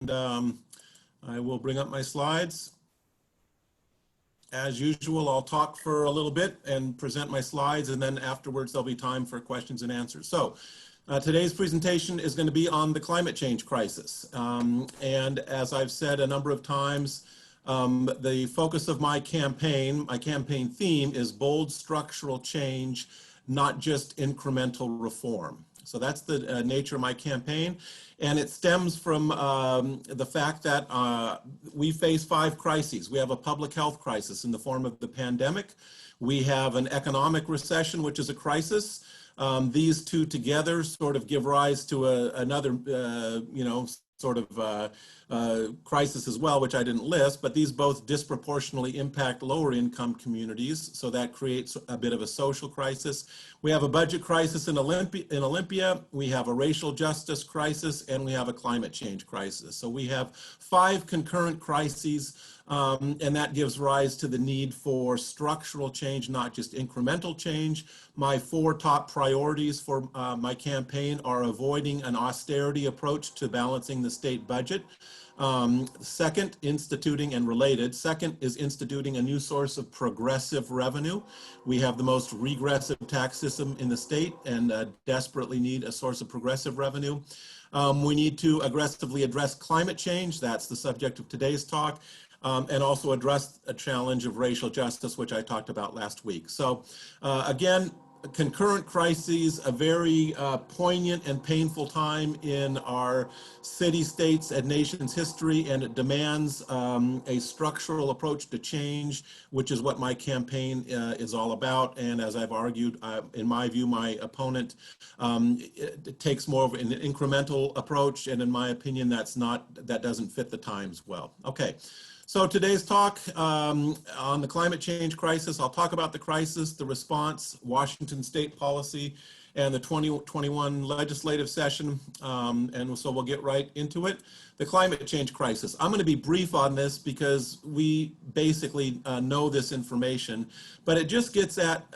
I will bring up my slides. As usual, I'll talk for a little bit and present my slides, and then afterwards there'll be time for questions and answers. So today's presentation is going to be on the climate change crisis. And as I've said a number of times, the focus of my campaign theme is bold structural change, not just incremental reform. So that's the nature of my campaign. And it stems from the fact that we face 5 crises. We have a public health crisis in the form of the pandemic. We have an economic recession, which is a crisis. These two together sort of give rise to another, crisis as well, which I didn't list, but these both disproportionately impact lower income communities. So that creates a bit of a social crisis. We have a budget crisis in Olympia. We have a racial justice crisis, and we have a climate change crisis. So we have 5 concurrent crises, and that gives rise to the need for structural change, not just incremental change. My 4 top priorities for my campaign are avoiding an austerity approach to balancing the state budget. Second, instituting and related. Second is instituting a new source of progressive revenue. We have the most regressive tax system in the state and desperately need a source of progressive revenue. We need to aggressively address climate change. That's the subject of today's talk. And also address a challenge of racial justice, which I talked about last week. So again, concurrent crises, a very poignant and painful time in our city, states, and nation's history, and it demands a structural approach to change, which is what my campaign is all about. And as I've argued, in my view, my opponent it takes more of an incremental approach, and in my opinion, that doesn't fit the times well. Okay. So today's talk on the climate change crisis, I'll talk about the crisis, the response, Washington state policy, and the 2021 legislative session, and so we'll get right into it. The climate change crisis. I'm going to be brief on this because we basically know this information, but it just gets at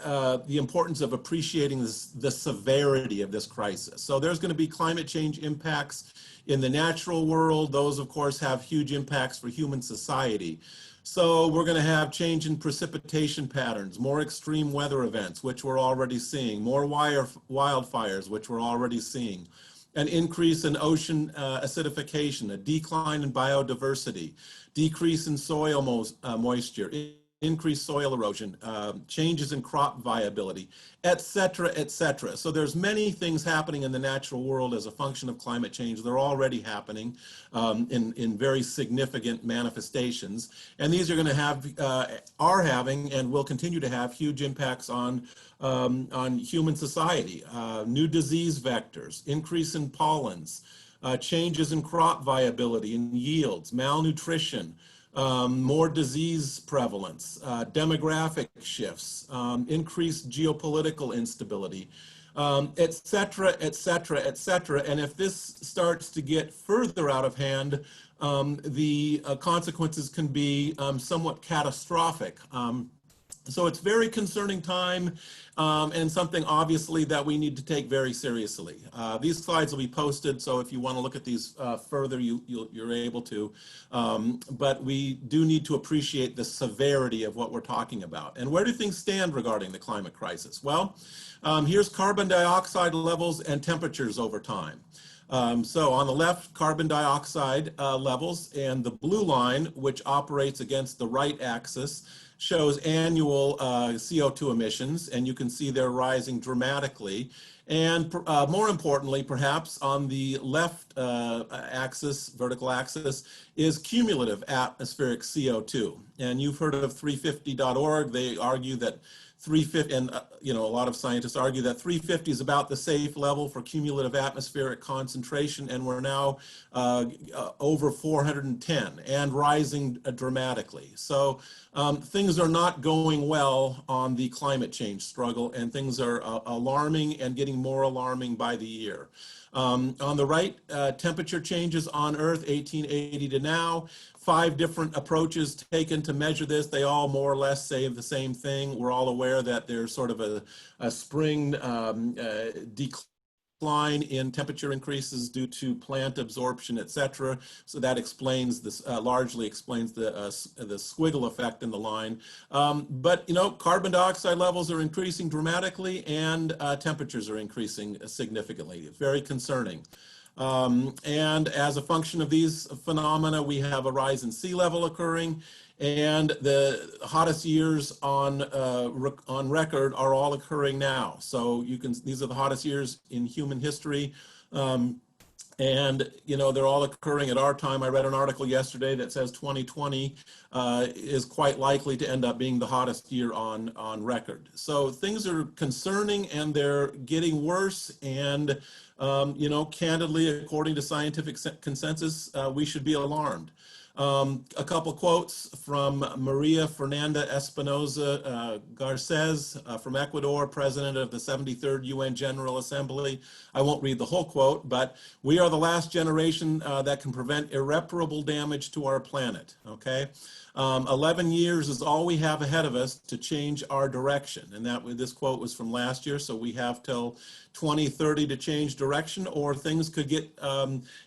the importance of appreciating the severity of this crisis. So there's going to be climate change impacts in the natural world. Those, of course, have huge impacts for human society. So we're going to have change in precipitation patterns, more extreme weather events, which we're already seeing, more wildfires, which we're already seeing, an increase in ocean acidification, a decline in biodiversity, decrease in soil moisture, increased soil erosion, changes in crop viability, et cetera, et cetera. So there's many things happening in the natural world as a function of climate change. They're already happening in very significant manifestations. And these are going to have, are having, and will continue to have huge impacts on human society. New disease vectors, increase in pollens, changes in crop viability and yields, malnutrition, more disease prevalence, demographic shifts, increased geopolitical instability, et cetera, et cetera, et cetera. And if this starts to get further out of hand, the consequences can be somewhat catastrophic. So it's a very concerning time and something obviously that we need to take very seriously. These slides will be posted, so if you want to look at these further, you're able to. But we do need to appreciate the severity of what we're talking about. And where do things stand regarding the climate crisis? Well, here's carbon dioxide levels and temperatures over time. So on the left, carbon dioxide levels, and the blue line, which operates against the right axis, shows annual CO2 emissions, and you can see they're rising dramatically. And more importantly, perhaps on the left axis, vertical axis, is cumulative atmospheric CO2. And you've heard of 350.org. They argue that 350, and a lot of scientists argue that 350 is about the safe level for cumulative atmospheric concentration, and we're now over 410 and rising dramatically. So things are not going well on the climate change struggle, and things are alarming and getting more alarming by the year. On the right, temperature changes on Earth, 1880 to now. 5 different approaches taken to measure this. They all more or less say the same thing. We're all aware that there's sort of a spring decline decline in temperature increases due to plant absorption, et cetera. So that explains this, largely explains the squiggle effect in the line. But, you know, carbon dioxide levels are increasing dramatically, and temperatures are increasing significantly. It's very concerning. And as a function of these phenomena, we have a rise in sea level occurring, and the hottest years on record are all occurring now. So you can, these are the hottest years in human history. And, you know, they're all occurring at our time. I read an article yesterday that says 2020 is quite likely to end up being the hottest year on record. So things are concerning, and they're getting worse. And, you know, candidly, according to scientific consensus, we should be alarmed. A couple quotes from Maria Fernanda Espinosa Garces from Ecuador, president of the 73rd UN General Assembly. I won't read the whole quote, but we are the last generation that can prevent irreparable damage to our planet, okay? 11 years is all we have ahead of us to change our direction. And this quote was from last year, so we have till 2030 to change direction, or things could get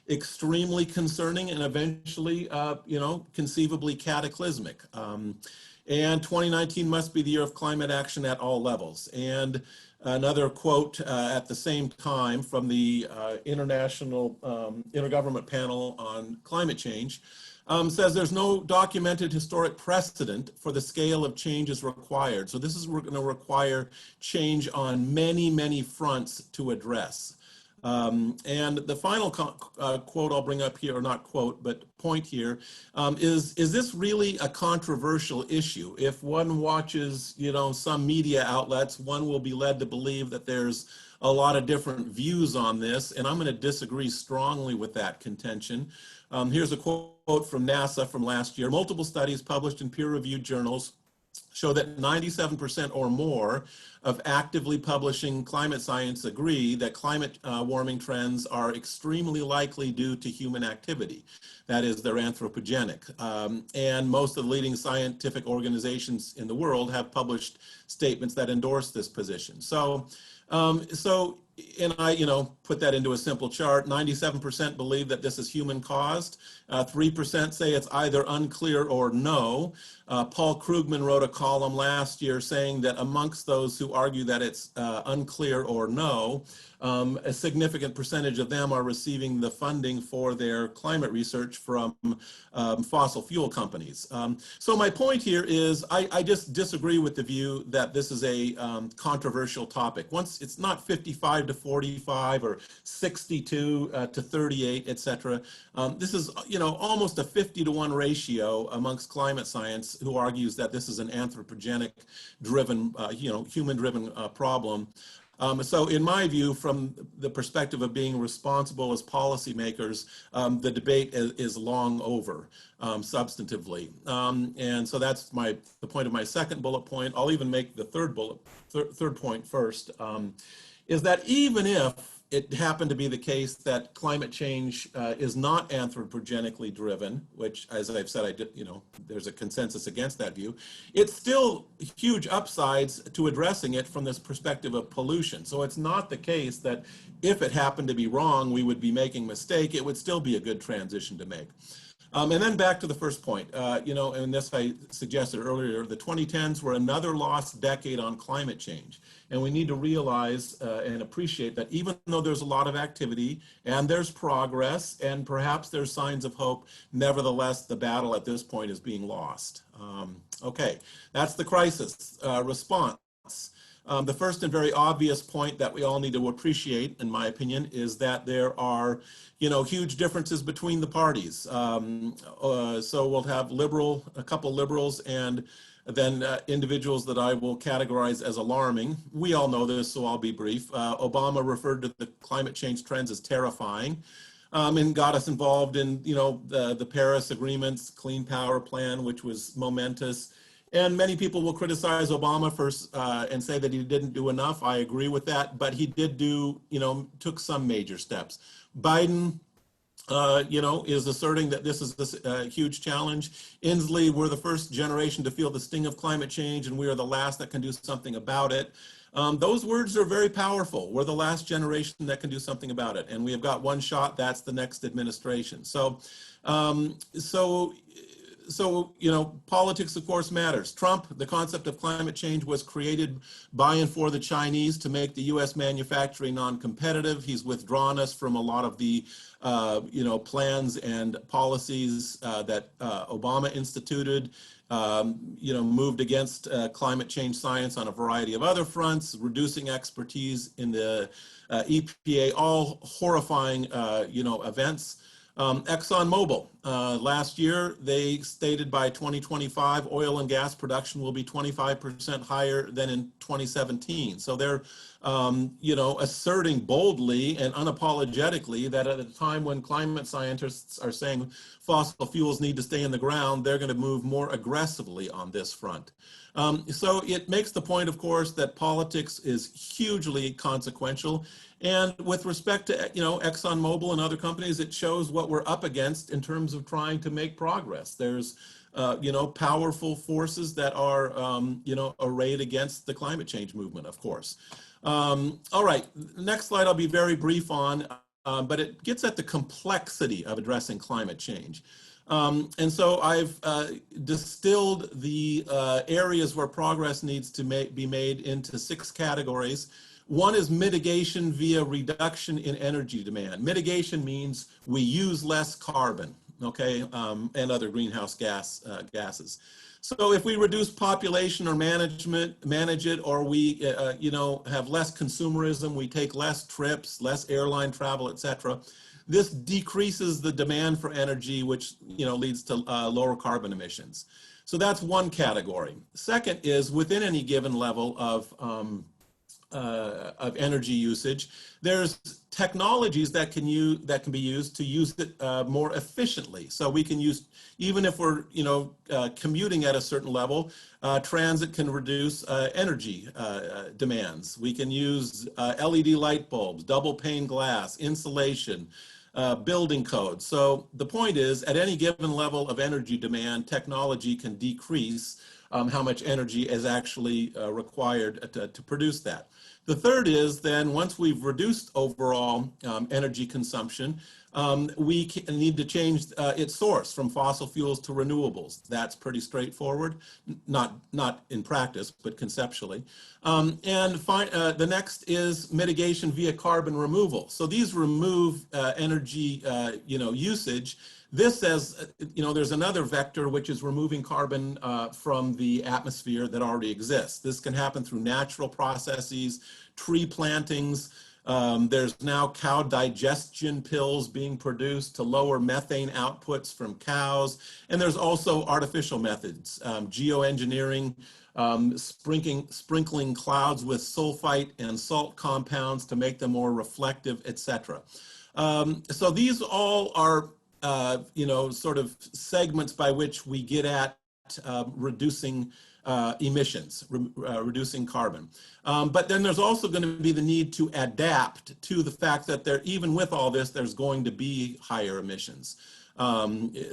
extremely concerning and eventually, you know, conceivably cataclysmic. And 2019 must be the year of climate action at all levels. And another quote at the same time from the Intergovernment Panel on Climate Change says there's no documented historic precedent for the scale of changes required. So this is going to require change on many, many fronts to address. And the final quote I'll bring up here, or not quote, but point here, is this really a controversial issue? If one watches, you know, some media outlets, one will be led to believe that there's a lot of different views on this, and I'm going to disagree strongly with that contention. Here's a quote from NASA from last year. Multiple studies published in peer-reviewed journals show that 97% or more of actively publishing climate science agree that climate warming trends are extremely likely due to human activity. That is, they're anthropogenic. And most of the leading scientific organizations in the world have published statements that endorse this position. So, and I, you know, put that into a simple chart. 97% believe that this is human caused. 3% say it's either unclear or no. Paul Krugman wrote a column last year saying that amongst those who argue that it's unclear or no, a significant percentage of them are receiving the funding for their climate research from fossil fuel companies. So my point here is I just disagree with the view that this is a controversial topic. Once it's not 55 to 45 or 62 to 38, et cetera. This is, you know, almost a 50-to-1 ratio amongst climate science who argues that this is an anthropogenic driven, you know, human driven problem. So in my view, from the perspective of being responsible as policymakers, the debate is long over, substantively. And so that's the point of my second bullet point. I'll even make the third point first, is that even if it happened to be the case that climate change is not anthropogenically driven, which, as I've said, you know, there's a consensus against that view. It's still huge upsides to addressing it from this perspective of pollution. So it's not the case that if it happened to be wrong, we would be making a mistake. It would still be a good transition to make. And then back to the first point, you know, and this I suggested earlier, the 2010s were another lost decade on climate change. And we need to realize and appreciate that even though there's a lot of activity and there's progress and perhaps there's signs of hope, nevertheless, the battle at this point is being lost. Okay, that's the crisis response. The first and very obvious point that we all need to appreciate, in my opinion, is that there are, you know, huge differences between the parties. So we'll have a couple liberals and then individuals that I will categorize as alarming. We all know this, so I'll be brief. Obama referred to the climate change trends as terrifying. And got us involved in, you know, the Paris Agreement's Clean Power Plan, which was momentous. And many people will criticize Obama and say that he didn't do enough. I agree with that, but he did do, you know, took some major steps. Biden, you know, is asserting that this is a huge challenge. Inslee, we're the first generation to feel the sting of climate change, and we are the last that can do something about it. Those words are very powerful. We're the last generation that can do something about it, and we have got one shot. That's the next administration. So, you know, politics, of course, matters. Trump, the concept of climate change was created by and for the Chinese to make the U.S. manufacturing non-competitive. He's withdrawn us from a lot of the, you know, plans and policies that Obama instituted. You know, moved against climate change science on a variety of other fronts, reducing expertise in the EPA, all horrifying, you know, events. ExxonMobil, last year, they stated by 2025, oil and gas production will be 25% higher than in 2017. So they're, you know, asserting boldly and unapologetically that at a time when climate scientists are saying fossil fuels need to stay in the ground, they're going to move more aggressively on this front. So it makes the point, of course, that politics is hugely consequential. And with respect to, you know, ExxonMobil and other companies, it shows what we're up against in terms of trying to make progress. There's, you know, powerful forces that are, you know, arrayed against the climate change movement, of course. All right, next slide I'll be very brief on, but it gets at the complexity of addressing climate change. And so I've distilled the areas where progress needs to be made into 6 categories. One is mitigation via reduction in energy demand. Mitigation means we use less carbon, okay, and other greenhouse gases. So if we reduce population or manage it, or we, you know, have less consumerism, we take less trips, less airline travel, etc. This decreases the demand for energy, which, you know, leads to lower carbon emissions. So that's one category. Second is within any given level of energy usage, there's technologies that can be used to use it more efficiently. So we can use, even if we're, you know, commuting at a certain level, transit can reduce energy demands. We can use LED light bulbs, double pane glass, insulation, building codes. So the point is, at any given level of energy demand, technology can decrease how much energy is actually required to produce that. The third is then once we've reduced overall energy consumption, we need to change its source from fossil fuels to renewables. That's pretty straightforward, not in practice, but conceptually. And the next is mitigation via carbon removal. So these remove energy, you know, usage. This says, you know, there's another vector, which is removing carbon from the atmosphere that already exists. This can happen through natural processes, tree plantings. There's now cow digestion pills being produced to lower methane outputs from cows. And there's also artificial methods, geoengineering, sprinkling clouds with sulfite and salt compounds to make them more reflective, etc. So these all are you know, sort of segments by which we get at reducing emissions, reducing carbon. But then there's also going to be the need to adapt to the fact that even with all this, there's going to be higher emissions.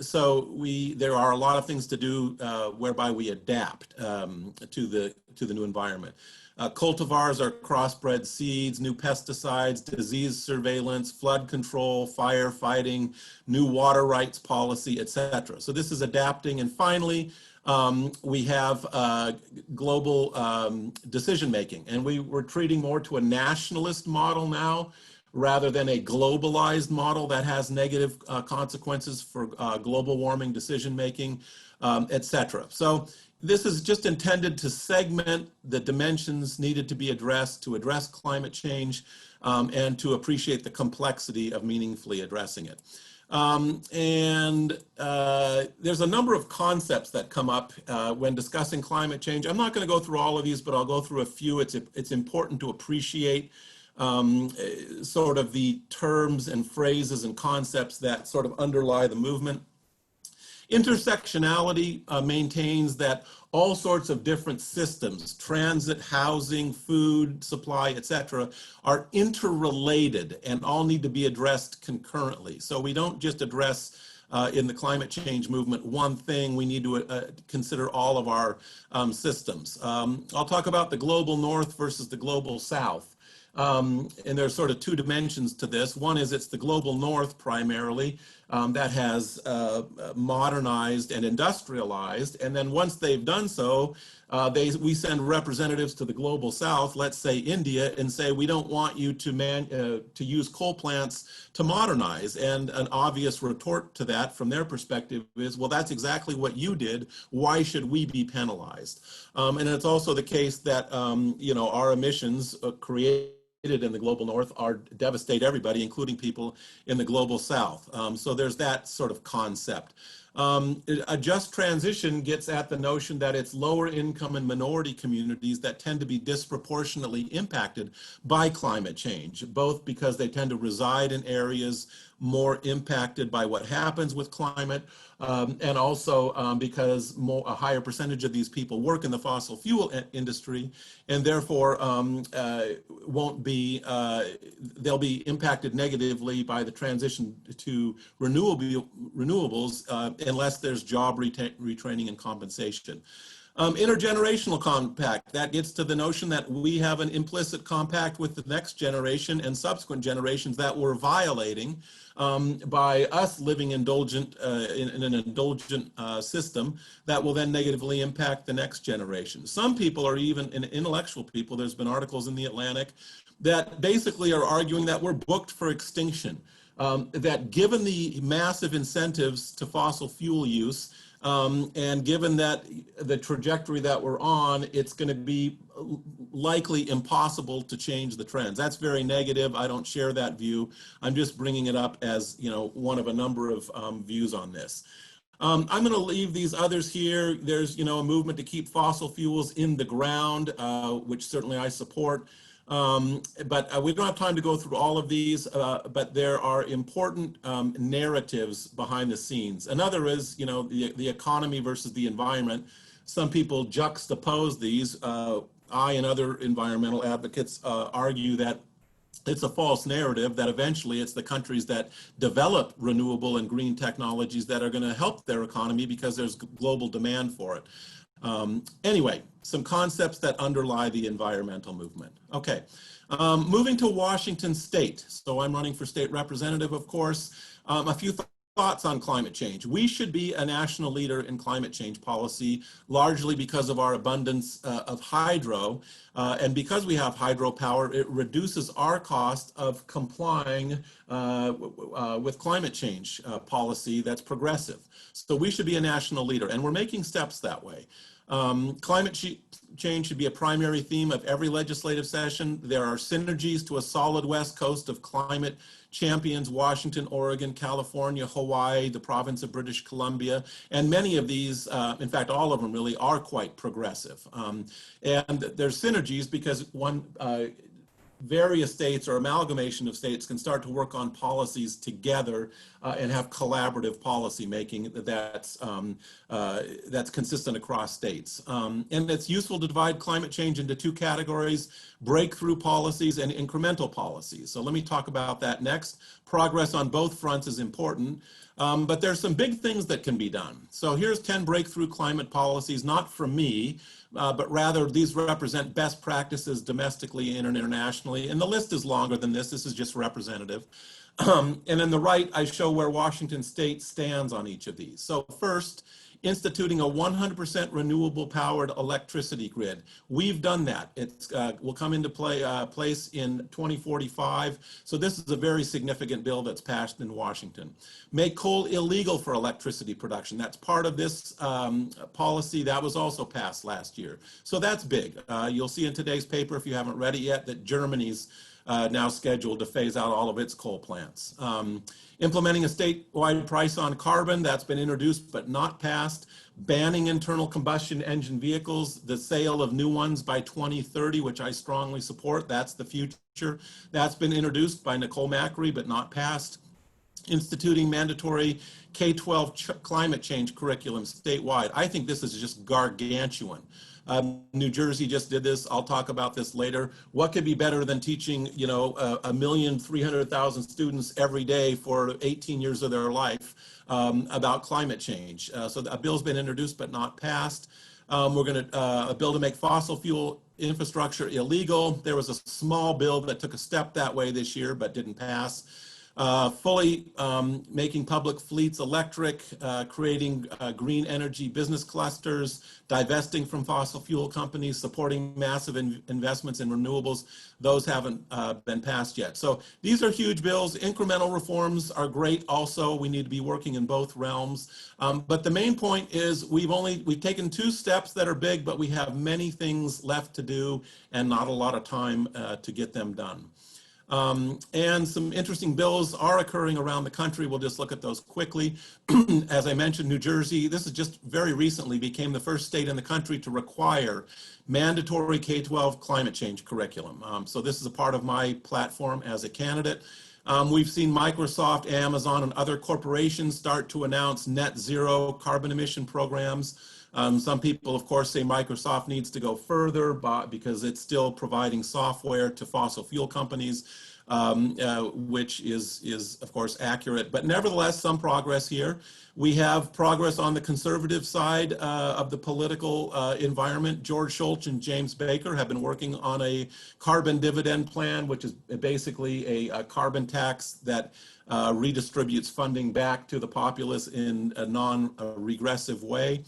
So there are a lot of things to do whereby we adapt to the new environment. Cultivars are crossbred seeds, new pesticides, disease surveillance, flood control, firefighting, new water rights policy, etc. So this is adapting. And finally, we have global decision making, and we're treating more to a nationalist model now rather than a globalized model that has negative consequences for global warming decision making, etc. So this is just intended to segment the dimensions needed to be addressed to address climate change and to appreciate the complexity of meaningfully addressing it. There's a number of concepts that come up when discussing climate change. I'm not going to go through all of these, but I'll go through a few. It's important to appreciate sort of the terms and phrases and concepts that sort of underlie the movement. Intersectionality maintains that all sorts of different systems, transit, housing, food, supply, etc., are interrelated and all need to be addressed concurrently. So we don't just address in the climate change movement one thing. We need to consider all of our systems. I'll talk about the global north versus the global south. And there's sort of two dimensions to this. One is it's the global north primarily that has modernized and industrialized. And then once they've done so, we send representatives to the global south, let's say India, and say, we don't want you to use coal plants to modernize. And an obvious retort to that from their perspective is, well, that's exactly what you did. Why should we be penalized? And it's also the case that, our emissions create in the global north devastate everybody, including people in the global south. So there's that sort of concept. A just transition gets at the notion that it's lower income and minority communities that tend to be disproportionately impacted by climate change, both because they tend to reside in areas more impacted by what happens with climate, and also because a higher percentage of these people work in the fossil fuel industry, and therefore they'll be impacted negatively by the transition to renewables unless there's job retraining and compensation. Intergenerational compact, that gets to the notion that we have an implicit compact with the next generation and subsequent generations that we're violating by us living indulgent in an indulgent system that will then negatively impact the next generation. Some people are even intellectual people. There's been articles in the Atlantic that basically are arguing that we're booked for extinction, that given the massive incentives to fossil fuel use, and given that the trajectory that we're on, it's going to be likely impossible to change the trends. That's very negative. I don't share that view. I'm just bringing it up as one of a number of views on this. I'm going to leave these others here. There's a movement to keep fossil fuels in the ground, which certainly I support. But we don't have time to go through all of these, but there are important narratives behind the scenes. Another is, the economy versus the environment. Some people juxtapose these. I and other environmental advocates argue that it's a false narrative, that eventually it's the countries that develop renewable and green technologies that are going to help their economy because there's global demand for it. Anyway, some concepts that underlie the environmental movement. Okay, moving to Washington State. So I'm running for state representative, of course. A few thoughts on climate change. We should be a national leader in climate change policy, largely because of our abundance of hydro. And because we have hydropower, it reduces our cost of complying with climate change policy that's progressive. So we should be a national leader, and we're making steps that way. Climate change should be a primary theme of every legislative session. There are synergies to a solid West Coast of climate champions: Washington, Oregon, California, Hawaii, the province of British Columbia, and many of these, in fact, all of them really are quite progressive. And there's synergies because various states or amalgamation of states can start to work on policies together and have collaborative policy making that's consistent across states. And it's useful to divide climate change into two categories: breakthrough policies and incremental policies. So let me talk about that next. Progress on both fronts is important, but there's some big things that can be done. So here's 10 breakthrough climate policies, not from me, but rather these represent best practices domestically and internationally. And the list is longer than this. This is just representative. And on the right, I show where Washington State stands on each of these. So first, instituting a 100% renewable powered electricity grid. We've done that. It will come into place in 2045. So this is a very significant bill that's passed in Washington. Make coal illegal for electricity production. That's part of this policy that was also passed last year. So that's big. You'll see in today's paper, if you haven't read it yet, that Germany's now scheduled to phase out all of its coal plants. Implementing a statewide price on carbon, that's been introduced but not passed. Banning internal combustion engine vehicles, the sale of new ones by 2030, which I strongly support. That's the future. That's been introduced by Nicole Macri but not passed. Instituting mandatory K-12 climate change curriculum statewide. I think this is just gargantuan. New Jersey just did this. I'll talk about this later. What could be better than teaching, 1,300,000 students every day for 18 years of their life about climate change? So a bill's been introduced but not passed. We're going to a bill to make fossil fuel infrastructure illegal. There was a small bill that took a step that way this year but didn't pass. Fully making public fleets electric, creating green energy business clusters, divesting from fossil fuel companies, supporting massive investments in renewables. Those haven't been passed yet. So these are huge bills. Incremental reforms are great also. We need to be working in both realms. But the main point is we've taken 2 steps that are big, but we have many things left to do and not a lot of time to get them done. And some interesting bills are occurring around the country. We'll just look at those quickly. As I mentioned, New Jersey, this is just very recently became the first state in the country to require mandatory K-12 climate change curriculum. So this is a part of my platform as a candidate. We've seen Microsoft, Amazon, and other corporations start to announce net zero carbon emission programs. Some people, of course, say Microsoft needs to go further because it's still providing software to fossil fuel companies, which is, of course, accurate. But nevertheless, some progress here. We have progress on the conservative side of the political environment. George Shultz and James Baker have been working on a carbon dividend plan, which is basically a carbon tax that redistributes funding back to the populace in a non-regressive way.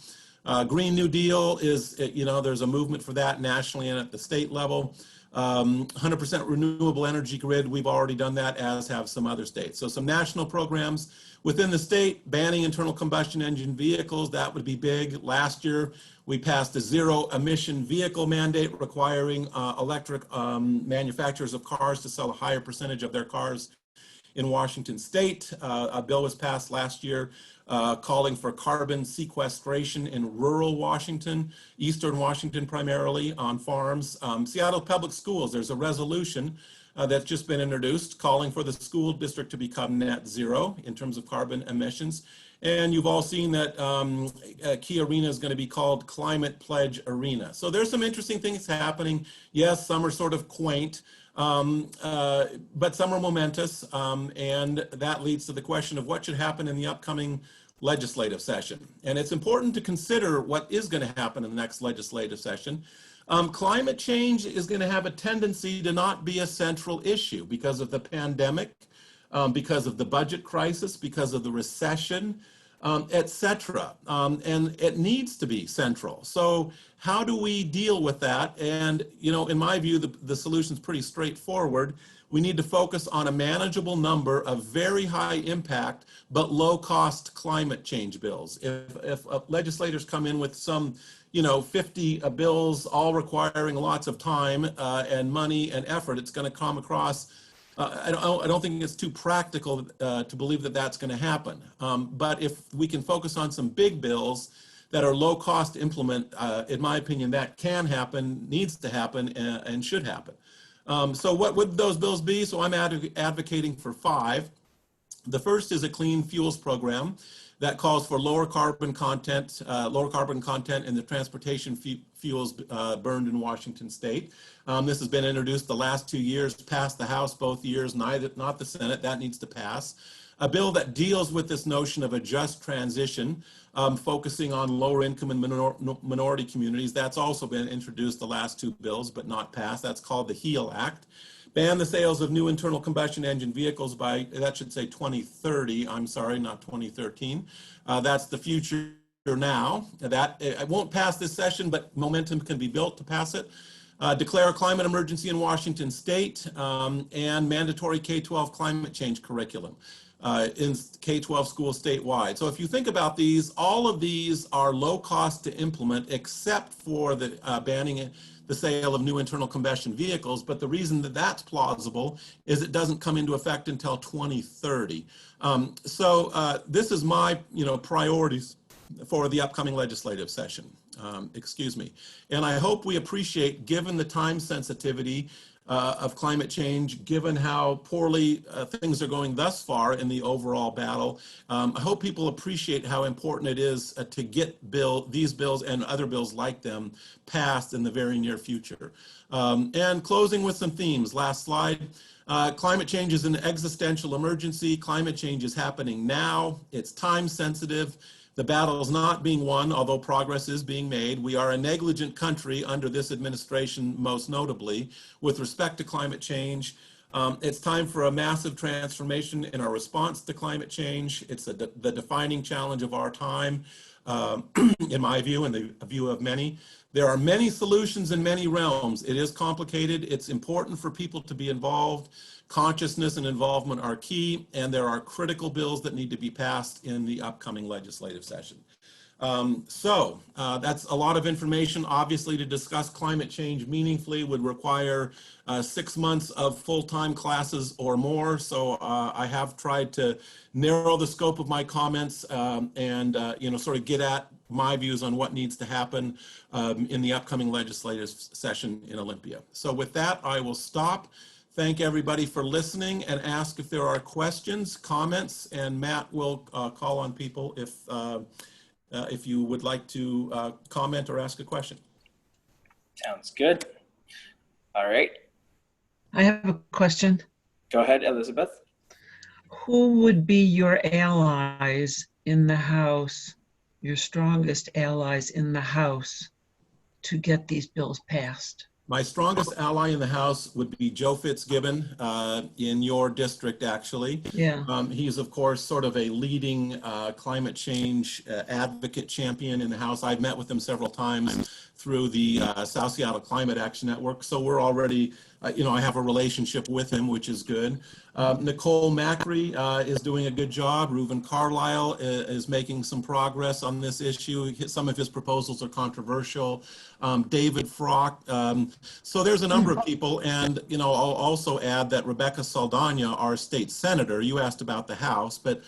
Green New Deal is, there's a movement for that nationally and at the state level. 100% renewable energy grid, we've already done that, as have some other states. So some national programs within the state, banning internal combustion engine vehicles, that would be big. Last year, we passed a zero emission vehicle mandate requiring electric manufacturers of cars to sell a higher percentage of their cars in Washington state. A bill was passed last year calling for carbon sequestration in rural Washington, eastern Washington primarily, on farms. Seattle Public Schools, there's a resolution that's just been introduced calling for the school district to become net zero in terms of carbon emissions. And you've all seen that Key Arena is going to be called Climate Pledge Arena. So there's some interesting things happening. Yes, some are sort of quaint, but some are momentous, and that leads to the question of what should happen in the upcoming legislative session. And it's important to consider what is going to happen in the next legislative session. Climate change is going to have a tendency to not be a central issue because of the pandemic, because of the budget crisis, because of the recession, etc. And it needs to be central. So how do we deal with that? And, in my view, the solution is pretty straightforward. We need to focus on a manageable number of very high impact but low cost climate change bills. If legislators come in with some 50 bills all requiring lots of time and money and effort, it's going to come across I don't think it's too practical to believe that that's going to happen. But if we can focus on some big bills that are low cost to implement, in my opinion, that can happen, needs to happen, and should happen. So what would those bills be? So I'm advocating for 5. The first is a clean fuels program that calls for lower carbon content in the transportation fuels burned in Washington state. This has been introduced the last 2 years, passed the House both years, not the Senate. That needs to pass. A bill that deals with this notion of a just transition, focusing on lower income and minority communities. That's also been introduced the last 2 bills, but not passed. That's called the HEAL Act. Ban the sales of new internal combustion engine vehicles by, that should say 2030, I'm sorry, not 2013. That's the future now. That it won't pass this session, but momentum can be built to pass it. Declare a climate emergency in Washington state, and mandatory K-12 climate change curriculum in K-12 schools statewide. So if you think about these, all of these are low cost to implement except for the banning the sale of new internal combustion vehicles. But the reason that that's plausible is it doesn't come into effect until 2030. This is my priorities for the upcoming legislative session. And I hope we appreciate, given the time sensitivity, of climate change, given how poorly things are going thus far in the overall battle. I hope people appreciate how important it is to get these bills and other bills like them passed in the very near future. And closing with some themes. Last slide. Climate change is an existential emergency. Climate change is happening now. It's time sensitive. The battle is not being won, although progress is being made. We are a negligent country under this administration, most notably, with respect to climate change. It's time for a massive transformation in our response to climate change. It's the defining challenge of our time, in my view and the view of many. There are many solutions in many realms. It is complicated. It's important for people to be involved. Consciousness and involvement are key, and there are critical bills that need to be passed in the upcoming legislative session. That's a lot of information. Obviously, to discuss climate change meaningfully would require 6 months of full-time classes or more. So I have tried to narrow the scope of my comments and sort of get at my views on what needs to happen in the upcoming legislative session in Olympia. So with that, I will stop. Thank everybody for listening and ask if there are questions, comments, and Matt will call on people if you would like to comment or ask a question. Sounds good. All right. I have a question. Go ahead, Elizabeth. Who would be your allies in the House, your strongest allies in the House to get these bills passed? My strongest ally in the House would be Joe Fitzgibbon in your district, actually. Yeah. He's, of course, sort of a leading climate change advocate champion in the House. I've met with him several times through the South Seattle Climate Action Network. So we're already, I have a relationship with him, which is good. Nicole Macri is doing a good job. Reuven Carlisle is making some progress on this issue. Some of his proposals are controversial. David Frock. So there's a number of people. And, I'll also add that Rebecca Saldana, our state senator, you asked about the House, but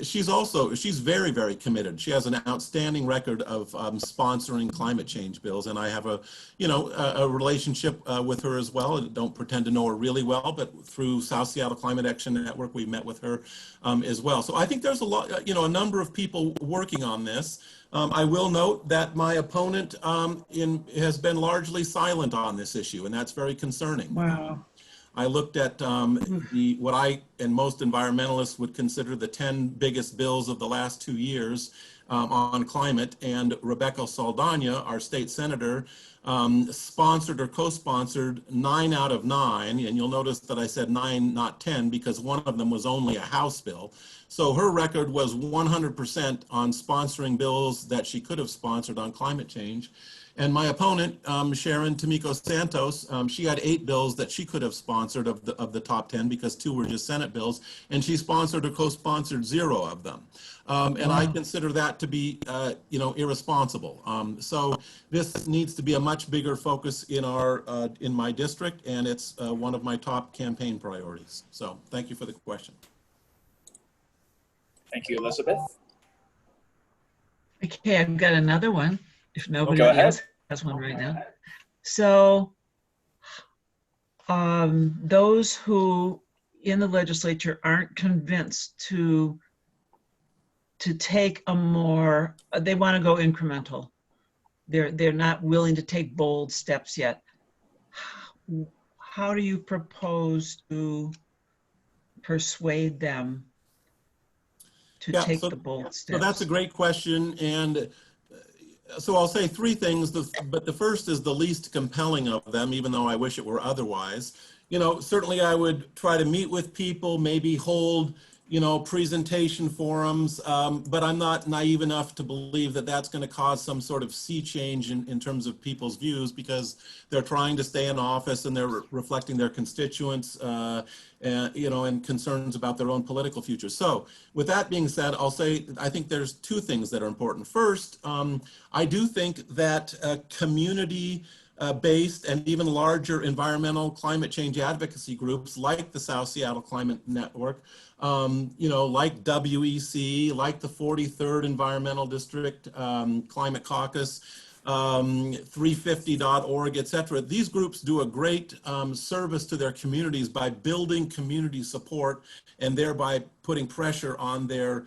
she's very, very committed. She has an outstanding record of sponsoring climate change bills, and I have a relationship with her as well. I don't pretend to know her really well, but through South Seattle Climate Action Network, we met with her as well. So I think there's a number of people working on this. I will note that my opponent has been largely silent on this issue, and that's very concerning. Wow. I looked at what I and most environmentalists would consider the 10 biggest bills of the last 2 years on climate, and Rebecca Saldana, our state senator, sponsored or co-sponsored 9 out of 9, and you'll notice that I said 9, not 10, because one of them was only a House bill. So her record was 100% on sponsoring bills that she could have sponsored on climate change. And my opponent, Sharon Tomiko Santos, she had 8 bills that she could have sponsored of the top 10 because 2 were just Senate bills, and she sponsored or co-sponsored 0 of them. And I consider that to be, irresponsible. So this needs to be a much bigger focus in my district, and it's one of my top campaign priorities. So thank you for the question. Thank you, Elizabeth. Okay, I've got another one, if nobody Go ahead. else has one right now. So those who in the legislature aren't convinced to take a more, they want to go incremental. They're not willing to take bold steps yet. How do you propose to persuade them to take the bold steps? So that's a great question. And so I'll say 3 things, but the first is the least compelling of them, even though I wish it were otherwise. Certainly I would try to meet with people, maybe hold, presentation forums, but I'm not naive enough to believe that that's going to cause some sort of sea change in terms of people's views, because they're trying to stay in office and they're reflecting their constituents, and concerns about their own political future. So with that being said, I'll say I think there's 2 things that are important. First, I do think that community based and even larger environmental climate change advocacy groups like the South Seattle Climate Network, like WEC, like the 43rd Environmental District Climate Caucus, 350.org, et cetera. These groups do a great service to their communities by building community support and thereby putting pressure on their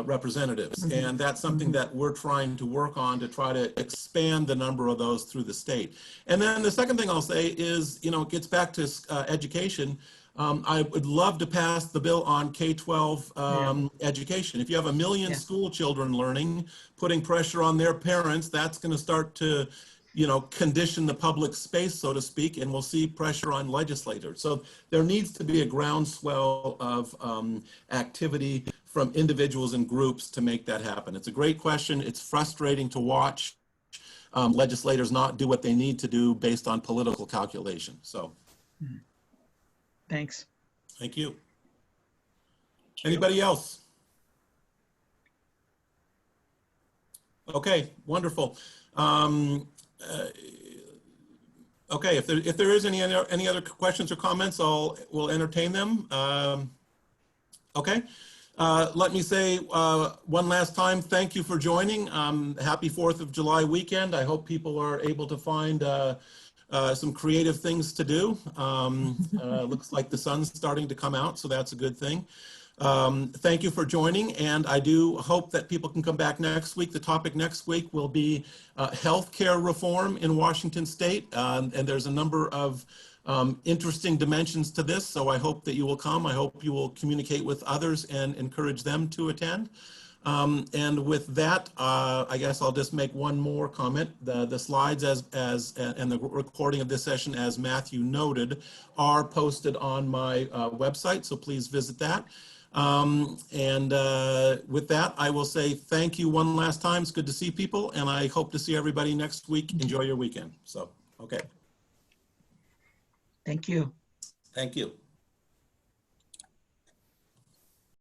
representatives. And that's something that we're trying to work on to try to expand the number of those through the state. And then the second thing I'll say is, you know, it gets back to education. I would love to pass the bill on K-12 education. If you have 1 million school children learning, putting pressure on their parents, that's going to start to, you know, condition the public space, so to speak, and we'll see pressure on legislators. So there needs to be a groundswell of activity from individuals and groups to make that happen. It's a great question. It's frustrating to watch legislators not do what they need to do based on political calculation. So. Thanks. Thank you. Anybody else? Okay, wonderful. Okay, if there is any other questions or comments, we'll entertain them. Okay, let me say one last time, thank you for joining. Happy 4th of July weekend. I hope people are able to find some creative things to do. Looks like the sun's starting to come out, so that's a good thing. Thank you for joining, and I do hope that people can come back next week. The topic next week will be healthcare reform in Washington State, and there's a number of interesting dimensions to this, so I hope that you will come. I hope you will communicate with others and encourage them to attend. And with that, I guess I'll just make one more comment. The slides and the recording of this session, as Matthew noted, are posted on my website, so please visit that. With that, I will say thank you one last time. It's good to see people, and I hope to see everybody next week. Enjoy your weekend. So, okay. Thank you. Thank you.